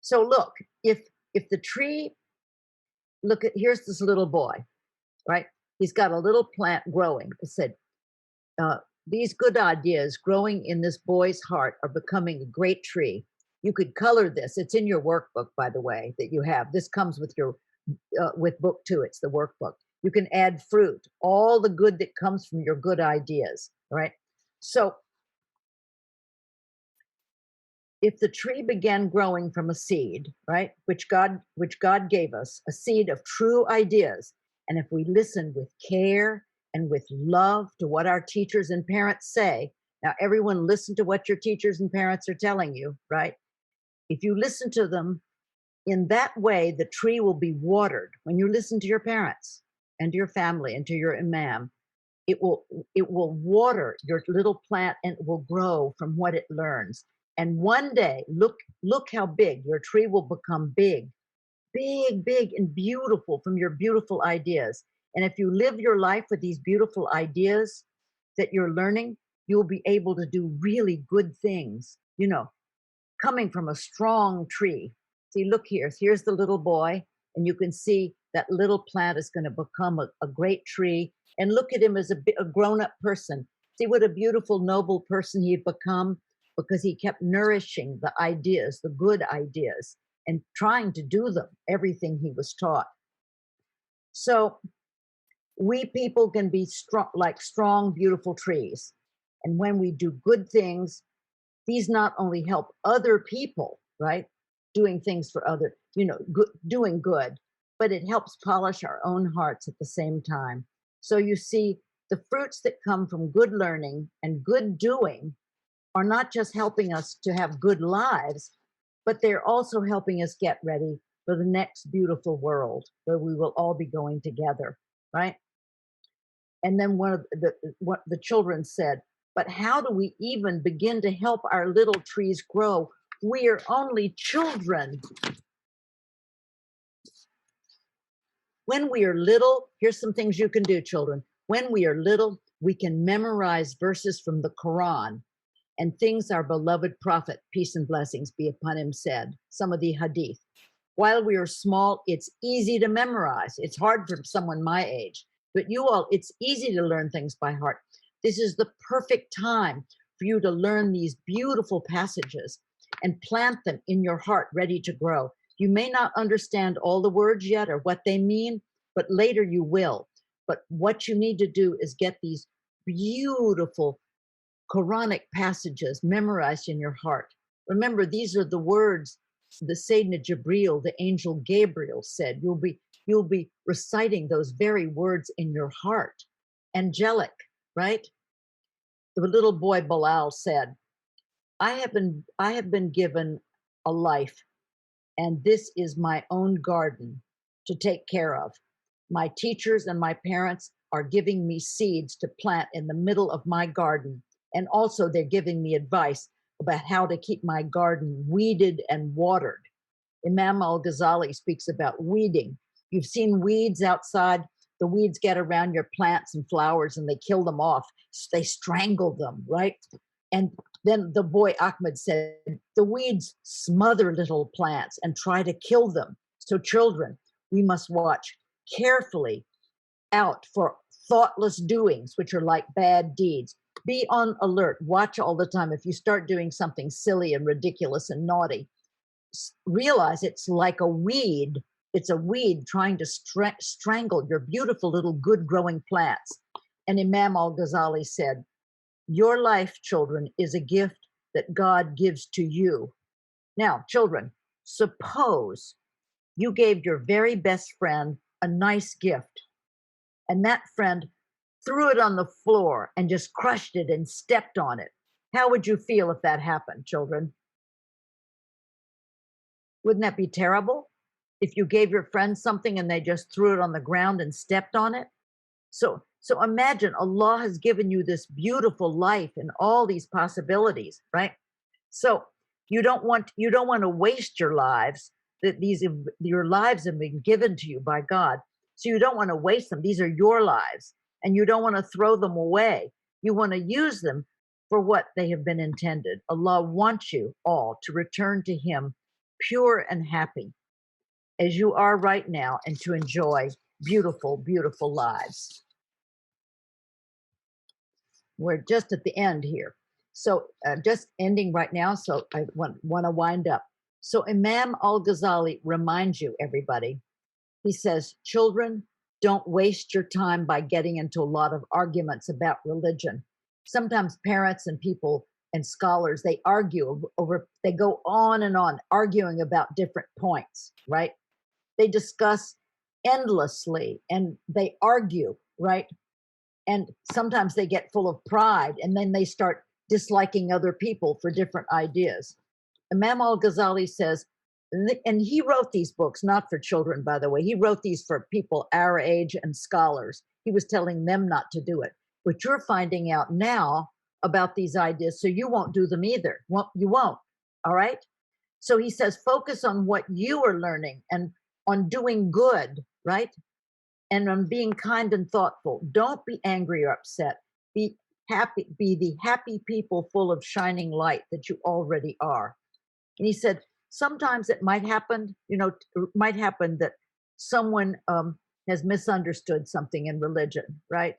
So look, if the tree, here's this little boy, right? He's got a little plant growing. It said, these good ideas growing in this boy's heart are becoming a great tree. You could color this. It's in your workbook, by the way, that you have. This comes with your with book 2. It's the workbook. You can add fruit, all the good that comes from your good ideas, right? So if the tree began growing from a seed, right, which God gave us, a seed of true ideas, and if we listen with care and with love to what our teachers and parents say, now everyone listen to what your teachers and parents are telling you, right? If you listen to them in that way, the tree will be watered. When you listen to your parents and to your family and to your imam, it will water your little plant and it will grow from what it learns. And one day, look how big your tree will become. Big and beautiful from your beautiful ideas. And if you live your life with these beautiful ideas that you're learning, you'll be able to do really good things, coming from a strong tree. See, look here. Here's the little boy. And you can see that little plant is going to become a great tree. And look at him as a grown-up person. See what a beautiful, noble person he'd become, because he kept nourishing the ideas, the good ideas, and trying to do them, everything he was taught. So we people can be strong, like strong, beautiful trees. And when we do good things, these not only help other people, right? Doing things for other, doing good, but it helps polish our own hearts at the same time. So you see, the fruits that come from good learning and good doing are not just helping us to have good lives, but they're also helping us get ready for the next beautiful world where we will all be going together, right? And then what the children said, but how do we even begin to help our little trees grow? We are only children. When we are little, here's some things you can do, children. When we are little, we can memorize verses from the Quran and things our beloved prophet, peace and blessings be upon him, said, some of the hadith. While we are small, it's easy to memorize. It's hard for someone my age, but you all, it's easy to learn things by heart. This is the perfect time for you to learn these beautiful passages and plant them in your heart, ready to grow. You may not understand all the words yet or what they mean, but later you will. But what you need to do is get these beautiful Quranic passages memorized in your heart. Remember, these are the words the Sayyidina Jibreel, the angel Gabriel, said. You'll be reciting those very words in your heart. Angelic, right? The little boy Bilal said, I have been given a life, and this is my own garden to take care of. My teachers and my parents are giving me seeds to plant in the middle of my garden. And also they're giving me advice about how to keep my garden weeded and watered. Imam Al Ghazali speaks about weeding. You've seen weeds outside. The weeds get around your plants and flowers and they kill them off. They strangle them, right? And then the boy Ahmed said, the weeds smother little plants and try to kill them. So children, we must watch carefully out for thoughtless doings, which are like bad deeds. Be on alert. Watch all the time. If you start doing something silly and ridiculous and naughty, realize it's like a weed. It's a weed trying to strangle your beautiful little good growing plants. And Imam Al Ghazali said, your life, children, is a gift that God gives to you. Now, children, suppose you gave your very best friend a nice gift, and that friend threw it on the floor and just crushed it and stepped on it. How would you feel if that happened, children? Wouldn't that be terrible? If you gave your friend something and they just threw it on the ground and stepped on it? So imagine Allah has given you this beautiful life and all these possibilities, right? So you don't want to waste your lives. Your lives have been given to you by God. So you don't want to waste them. These are your lives, and you don't want to throw them away. You want to use them for what they have been intended. Allah wants you all to return to Him pure and happy as you are right now, and to enjoy beautiful, beautiful lives. We're just at the end here. So just ending right now, so I want to wind up. So Imam Al Ghazali reminds you, everybody, he says, children, don't waste your time by getting into a lot of arguments about religion. Sometimes parents and people and scholars, they argue over, they go on and on arguing about different points, right? They discuss endlessly and they argue, right? And sometimes they get full of pride and then they start disliking other people for different ideas. Imam Al Ghazali says, and he wrote these books, not for children, by the way. He wrote these for people our age and scholars. He was telling them not to do it. But you're finding out now about these ideas, so you won't do them either. You won't, all right? So he says, focus on what you are learning and on doing good, right? And on being kind and thoughtful. Don't be angry or upset. Be happy, be the happy people full of shining light that you already are. And he said, sometimes it might happen, it might happen that someone has misunderstood something in religion, right?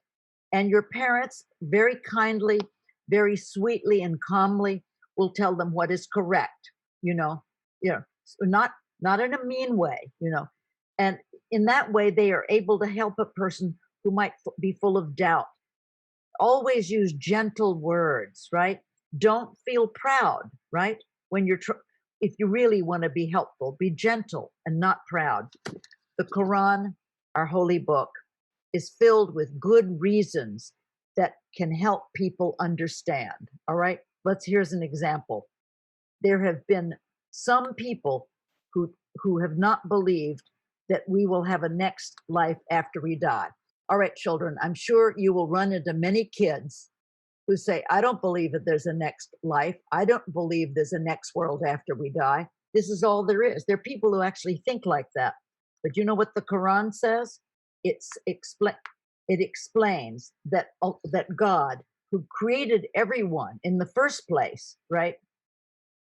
And your parents very kindly, very sweetly and calmly will tell them what is correct, you know, so not in a mean way, and in that way they are able to help a person who might be full of doubt. Always use gentle words, right? Don't feel proud, right? When if you really want to be helpful, be gentle and not proud. The Quran, our holy book, is filled with good reasons that can help people understand. All right, here's an example. There have been some people who have not believed that we will have a next life after we die. All right, children, I'm sure you will run into many kids who say, I don't believe that there's a next life. I don't believe there's a next world after we die. This is all there is. There are people who actually think like that. But you know what the Quran says? It explains that God, who created everyone in the first place, right,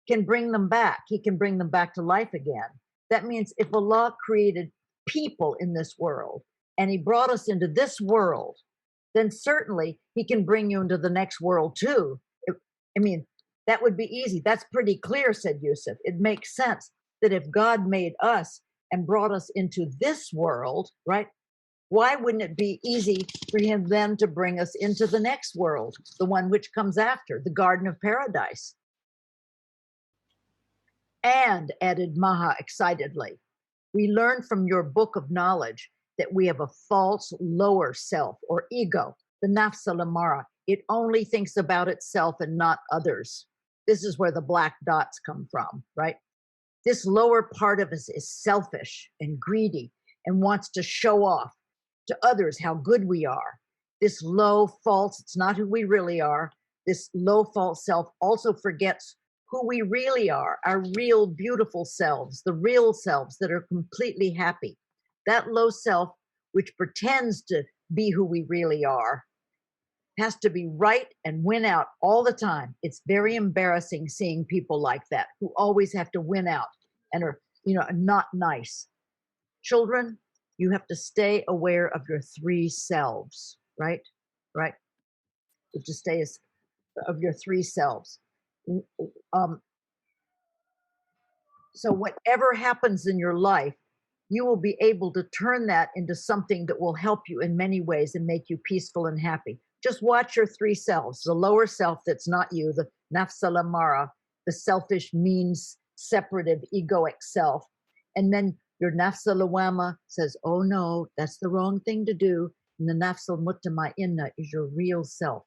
can bring them back. He can bring them back to life again. That means if Allah created people in this world and he brought us into this world, then certainly he can bring you into the next world too. I mean, that would be easy. That's pretty clear, said Yusuf. It makes sense that if God made us and brought us into this world, right, why wouldn't it be easy for him then to bring us into the next world, the one which comes after, the Garden of Paradise? And, added Maha excitedly, we learn from your book of knowledge that we have a false lower self or ego, the nafs al-amara. It only thinks about itself and not others. This is where the black dots come from, right? This lower part of us is selfish and greedy and wants to show off to others how good we are. This low false, it's not who we really are. This low false self also forgets who we really are, our real beautiful selves, the real selves that are completely happy. That low self, which pretends to be who we really are, has to be right and win out all the time. It's very embarrassing seeing people like that who always have to win out and are, not nice. Children, you have to stay aware of your three selves, right? Right? You have to stay of your three selves. So whatever happens in your life, you will be able to turn that into something that will help you in many ways and make you peaceful and happy. Just watch your three selves, the lower self that's not you, the nafs al-amara, the selfish, mean, separative, egoic self. And then your nafs al-lawama says, oh no, that's the wrong thing to do. And the nafs al-mutma'inna is your real self.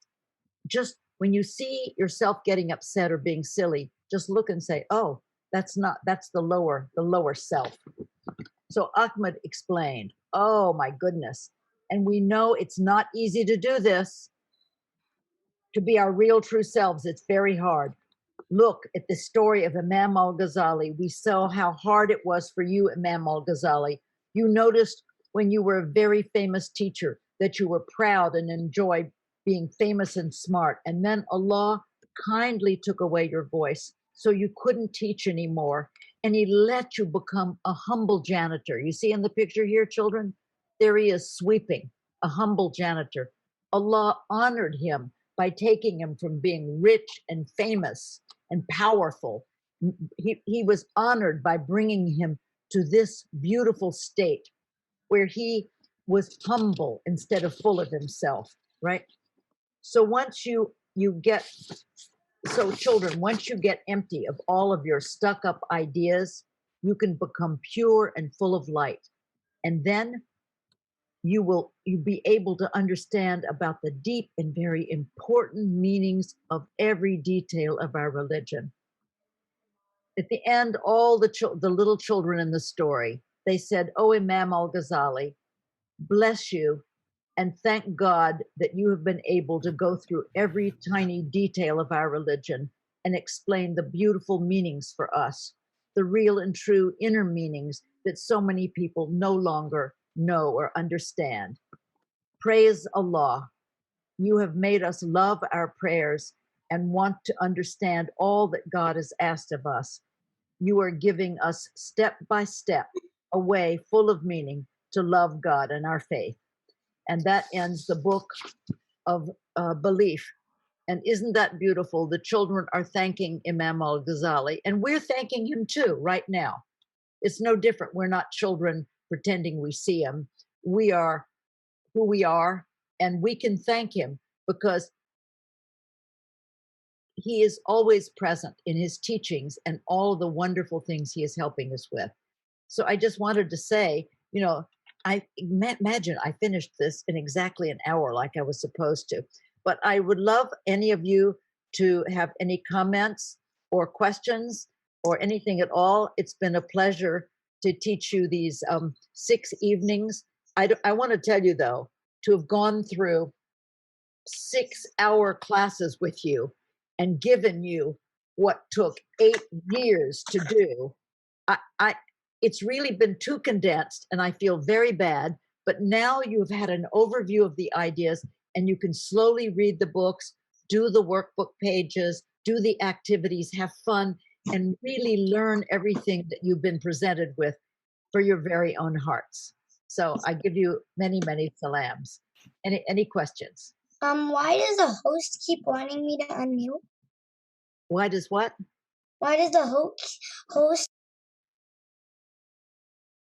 Just when you see yourself getting upset or being silly, just look and say, oh, that's the lower self. So Ahmed explained, oh my goodness. And we know it's not easy to do this, to be our real true selves. It's very hard. Look at the story of Imam Al Ghazali. We saw how hard it was for you, Imam Al Ghazali. You noticed when you were a very famous teacher that you were proud and enjoyed being famous and smart. And then Allah kindly took away your voice, so you couldn't teach anymore. And he let you become a humble janitor. You see in the picture here, children? There he is sweeping, a humble janitor. Allah honored him by taking him from being rich and famous and powerful. He was honored by bringing him to this beautiful state where he was humble instead of full of himself, right? So once so children, once you get empty of all of your stuck up ideas, you can become pure and full of light. And then you'll be able to understand about the deep and very important meanings of every detail of our religion. At the end, all the little children in the story, they said, oh, Imam Al Ghazali, bless you. And thank God that you have been able to go through every tiny detail of our religion and explain the beautiful meanings for us, the real and true inner meanings that so many people no longer know or understand. Praise Allah. You have made us love our prayers and want to understand all that God has asked of us. You are giving us step by step a way full of meaning to love God and our faith. And that ends the book of belief. And isn't that beautiful? The children are thanking Imam Al Ghazali, and we're thanking him too right now. It's no different. We're not children pretending we see him. We are who we are, and we can thank him because he is always present in his teachings and all of the wonderful things he is helping us with. So I just wanted to say, you know, I imagine I finished this in exactly an hour like I was supposed to, but I would love any of you to have any comments or questions or anything at all. It's been a pleasure to teach you these 6 evenings. I want to tell you though, to have gone through 6-hour classes with you and given you what took 8 years to do, it's really been too condensed and I feel very bad, but now you've had an overview of the ideas and you can slowly read the books, do the workbook pages, do the activities, have fun, and really learn everything that you've been presented with for your very own hearts. So I give you many, many salams. Any questions? Why does the host keep wanting me to unmute? Why does what? Why does the host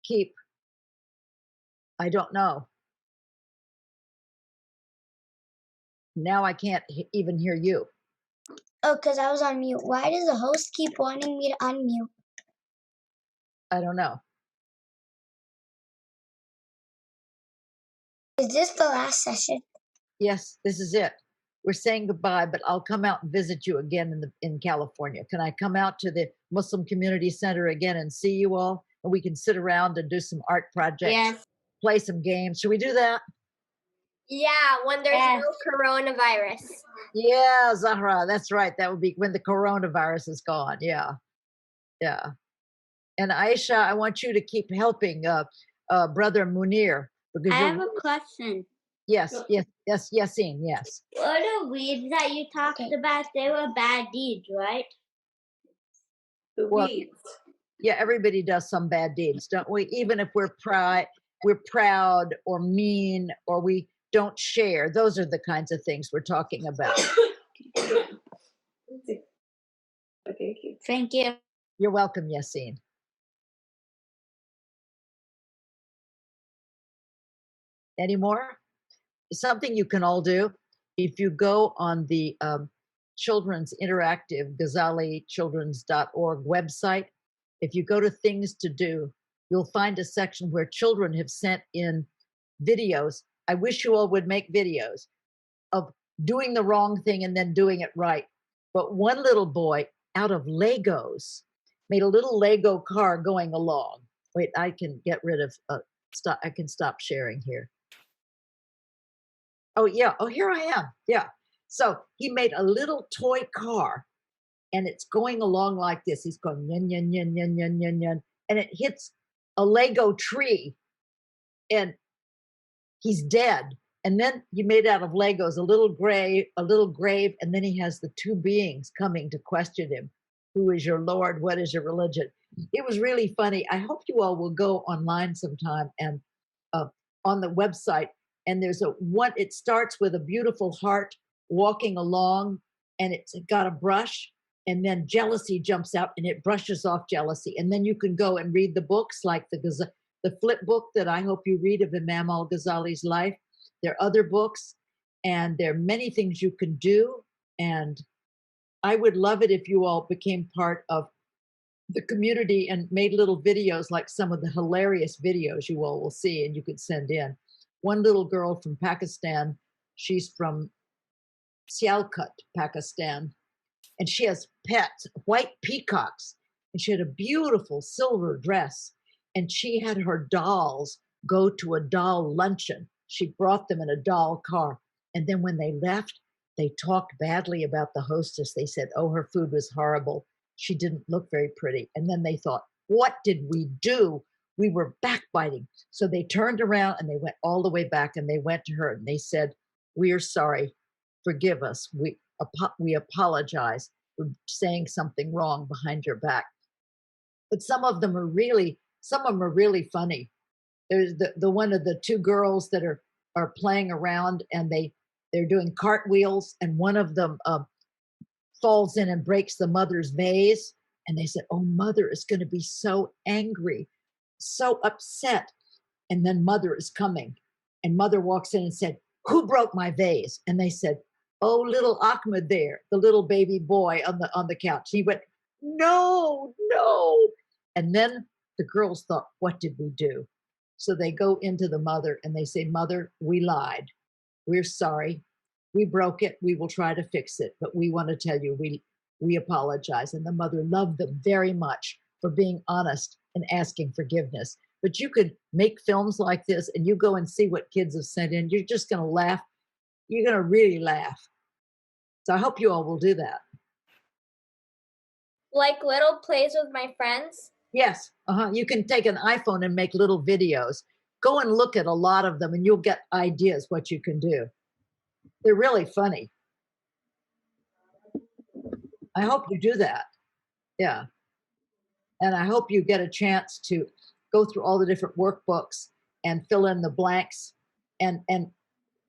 Keep? I don't know. Now I can't even hear you. Oh, because I was on mute. Why does the host keep wanting me to unmute? I don't know. Is this the last session? Yes, this is it. We're saying goodbye, but I'll come out and visit you again in California. Can I come out to the Muslim Community Center again and see you all? And we can sit around and do some art projects, Yes. play some games. Should we do that? Yeah, when there's no coronavirus. Yeah, Zahra, that's right. That would be when the coronavirus is gone. Yeah, yeah. And Aisha, I want you to keep helping Brother Munir. Because I have a question. Yes, Yassine, yes. What the weeds that you talked about, they were bad deeds, right? The Well, weeds. Yeah, everybody does some bad deeds, don't we? Even if we're proud or mean or we don't share. Those are the kinds of things we're talking about. Okay, Thank you. You're welcome, Yassine. Any more? Something you can all do. If you go on the Children's Interactive GhazaliChildren's.org website, if you go to things to do, you'll find a section where children have sent in videos. I wish you all would make videos of doing the wrong thing and then doing it right. But one little boy out of Legos made a little Lego car going along. Wait, I can get rid of, stop. I can stop sharing here. Oh yeah, oh here I am, yeah. So he made a little toy car and it's going along like this. He's going yin, yin, yin, yin, yin, yin, yin, and it hits a Lego tree and he's dead. And then he made out of Legos a little grave, and then he has the 2 beings coming to question him. Who is your Lord? What is your religion? It was really funny. I hope you all will go online sometime and on the website. And there's it starts with a beautiful heart walking along and it's got a brush and then jealousy jumps out and it brushes off jealousy. And then you can go and read the books like the flip book that I hope you read of Imam Al Ghazali's life. There are other books and there are many things you can do. And I would love it if you all became part of the community and made little videos like some of the hilarious videos you all will see and you could send in. One little girl from Pakistan, she's from Sialkot, Pakistan, and she has pets, white peacocks, and she had a beautiful silver dress, and she had her dolls go to a doll luncheon. She brought them in a doll car, and then when they left, they talked badly about the hostess. They said, oh, her food was horrible. She didn't look very pretty. And then they thought, what did we do? We were backbiting. So they turned around and they went all the way back and they went to her and they said, we are sorry, forgive us. We apologize for saying something wrong behind your back. But some of them are really Some of them are really funny. There's the one of the two girls that are playing around, and they're doing cartwheels, and one of them falls in and breaks the mother's vase. And they said, "Oh, mother is going to be so angry, so upset." And then mother is coming, and mother walks in and said, "Who broke my vase?" And they said, "Oh, little Ahmed there, the little baby boy on the couch." He went, "No, no." And then the girls thought, "What did we do?" So they go into the mother and they say, "Mother, we lied. We're sorry. We broke it. We will try to fix it. But we want to tell you, we apologize." And the mother loved them very much for being honest and asking forgiveness. But you could make films like this and you go and see what kids have sent in. You're just going to laugh. You're going to really laugh. So I hope you all will do that. Like little plays with my friends? Yes. You can take an iPhone and make little videos. Go and look at a lot of them and you'll get ideas what you can do. They're really funny. I hope you do that. Yeah. And I hope you get a chance to go through all the different workbooks and fill in the blanks and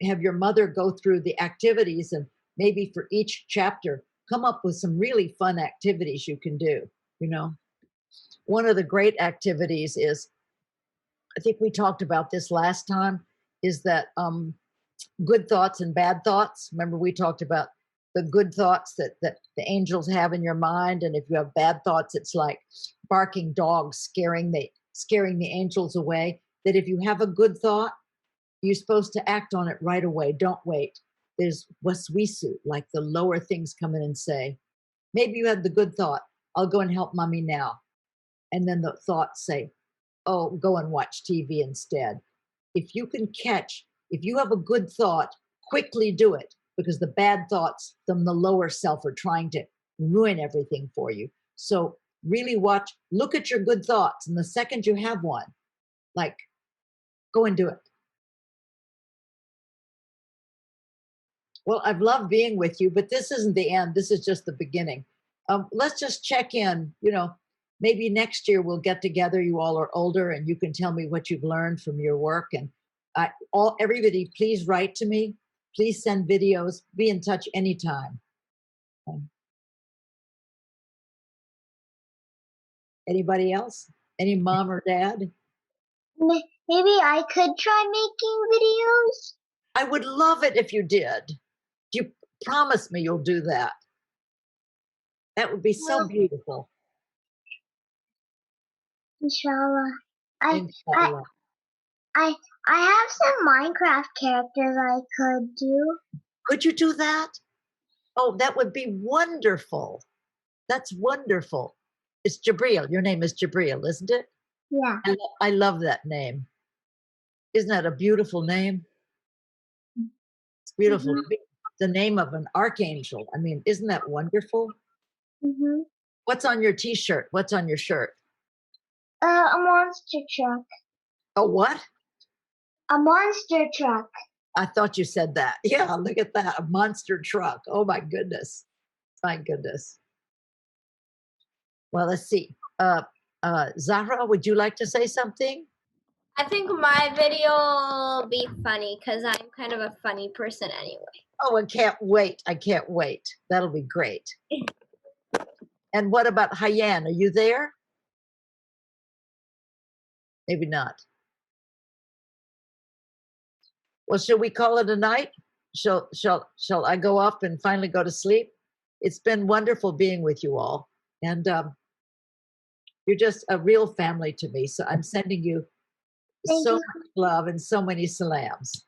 have your mother go through the activities, and maybe for each chapter, come up with some really fun activities you can do. You know, one of the great activities is, I think we talked about this last time, is that good thoughts and bad thoughts. Remember, we talked about the good thoughts that the angels have in your mind, and if you have bad thoughts, it's like barking dogs scaring the angels away. That if you have a good thought, you're supposed to act on it right away. Don't wait. There's waswisu, like the lower things come in and say, maybe you had the good thought, "I'll go and help mommy now." And then the thoughts say, "Oh, go and watch TV instead." If you have a good thought, quickly do it, because the bad thoughts from the lower self are trying to ruin everything for you. So really look at your good thoughts, and the second you have one, like, go and do it. Well, I've loved being with you, but this isn't the end. This is just the beginning. Let's just check in. Maybe next year we'll get together. You all are older, and you can tell me what you've learned from your work. And everybody, please write to me. Please send videos. Be in touch anytime. Anybody else? Any mom or dad? Maybe I could try making videos. I would love it if you did. You promise me you'll do that. That would be so beautiful. Inshallah. Inshallah. I have some Minecraft characters I could do. Could you do that? Oh, that would be wonderful. That's wonderful. It's Jabril. Your name is Jabril, isn't it? Yeah. I love that name. Isn't that a beautiful name? It's beautiful. Mm-hmm. The name of an archangel. I mean, isn't that wonderful? Mm-hmm. What's on your t-shirt? What's on your shirt? A monster truck. A what? A monster truck. I thought you said that. Yeah, look at that. A monster truck. Oh my goodness. My goodness. Well, let's see. Zahra, would you like to say something? I think my video will be funny because I'm kind of a funny person anyway. Oh, I can't wait. I can't wait. That'll be great. And what about Hayan? Are you there? Maybe not. Well, shall we call it a night? Shall I go off and finally go to sleep? It's been wonderful being with you all. And you're just a real family to me. So I'm sending you so much love and so many salams.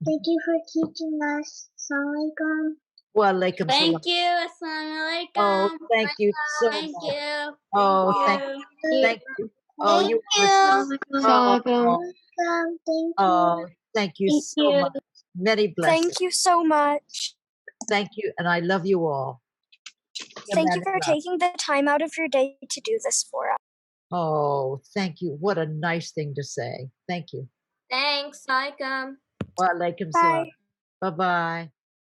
Thank you for teaching us. Assalamu alaikum. Wa alaikum salam. Thank you. Assalamu alaikum. Oh, thank you so much. Thank you. Oh, thank you. Thank you. Oh, you thank you so much. Many blessings. Thank you so much. Thank you, and I love you all. Thank you for taking the time out of your day to do this for us. Oh, thank you. What a nice thing to say. Thank you. Thanks. Alaikum. Wa alaikum salam. Bye-bye.